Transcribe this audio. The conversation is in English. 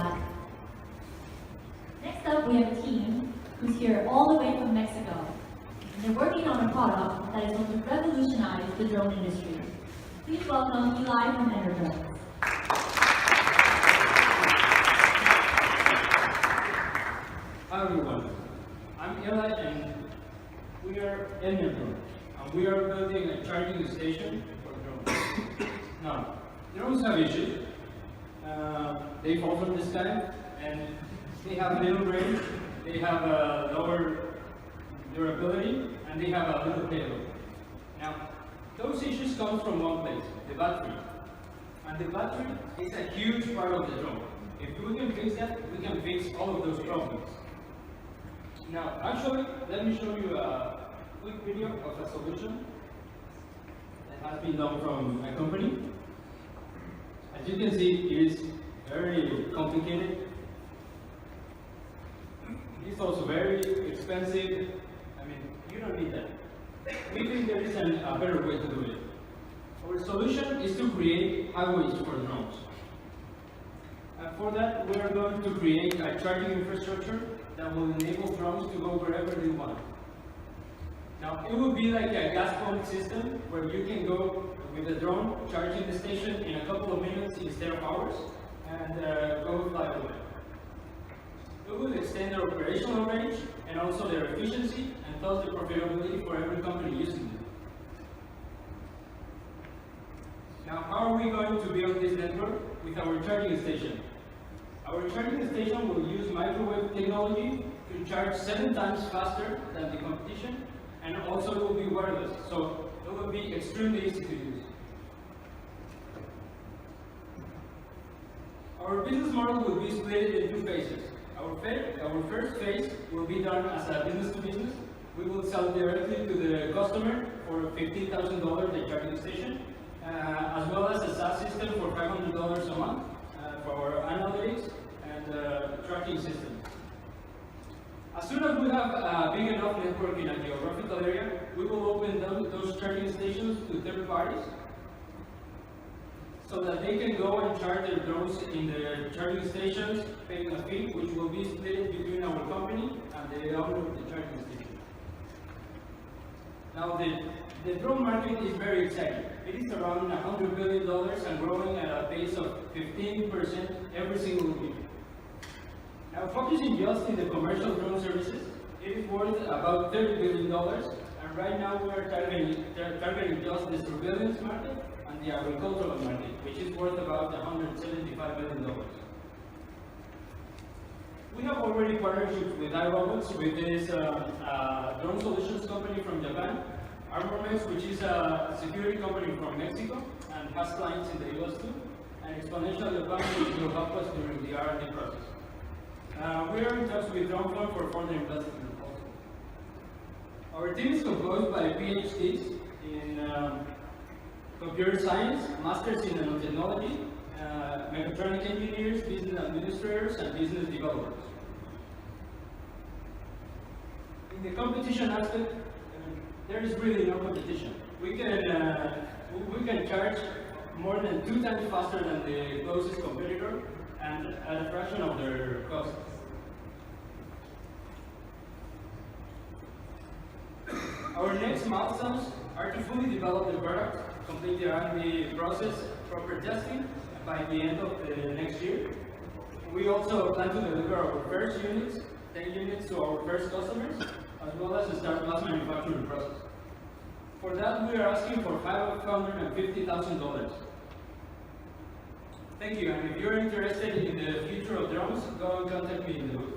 that. Next up, we have a team who's here all the way from Mexico. And they're working on a product that is going to revolutionize the drone industry. Please welcome Eli from Enerdrones. Hi everyone, I'm Eli and we are Enerdrones. And we are building a charging station for drones. Now, drones have issues. They fall from the sky and they have little range, they have a lower durability, and they have a little payload. Now, those issues come from one place, the battery. And the battery is a huge part of the drone. If we can fix that, we can fix all of those problems. Now, actually, let me show you a quick video of a solution that has been done from a company. As you can see, it is very complicated. It's also very expensive. I mean, you don't need that. We think there is a better way to do it. Our solution is to create highways for drones. And for that, we are going to create a charging infrastructure that will enable drones to go wherever they want. Now, it will be like a gas pump system where you can go with a drone, charging the station in a couple of minutes instead of hours, and go fly away. It will extend their operational range and also their efficiency and thus the profitability for every company using it. Now, how are we going to build this network? With our charging station. Our charging station will use microwave technology to charge 7 times faster than the competition, and also it will be wireless, so it will be extremely easy to use. Our business model will be split in 2 phases. Our first phase will be done as a business to business. We will sell directly to the customer for $15,000 the charging station, as well as a SaaS system for $500 a month for our analytics and tracking system. As soon as we have a big enough network in a geographical area, we will open those charging stations to third parties so that they can go and charge their drones in the charging stations, paying a fee, which will be split between our company and the owner of the charging station. Now, the drone market is very exciting. It is around $100 billion and growing at a pace of 15% every single year. Now, focusing just in the commercial drone services, it is worth about $30 billion, and right now we are targeting just the surveillance market and the agricultural market, which is worth about $175 billion. We have already partnerships with iRobots, with this drone solutions company from Japan, Armorments, which is a security company from Mexico and has clients in the US too, and Exponential Japan, which will help us during the R&D process. We are in touch with DroneFlow for further investment also. Our team is composed by PhDs in computer science, masters in nanotechnology, mechatronic engineers, business administrators, and business developers. In the competition aspect, there is really no competition. We can charge more than 2 times faster than the closest competitor and at a fraction of their costs. Our next milestones are to fully develop the product, complete the R&D process, proper testing by the end of the next year. We also plan to deliver our first units, 10 units to our first customers, as well as to start mass manufacturing process. For that, we are asking for $550,000. Thank you, and if you're interested in the future of drones, go and contact me in the booth.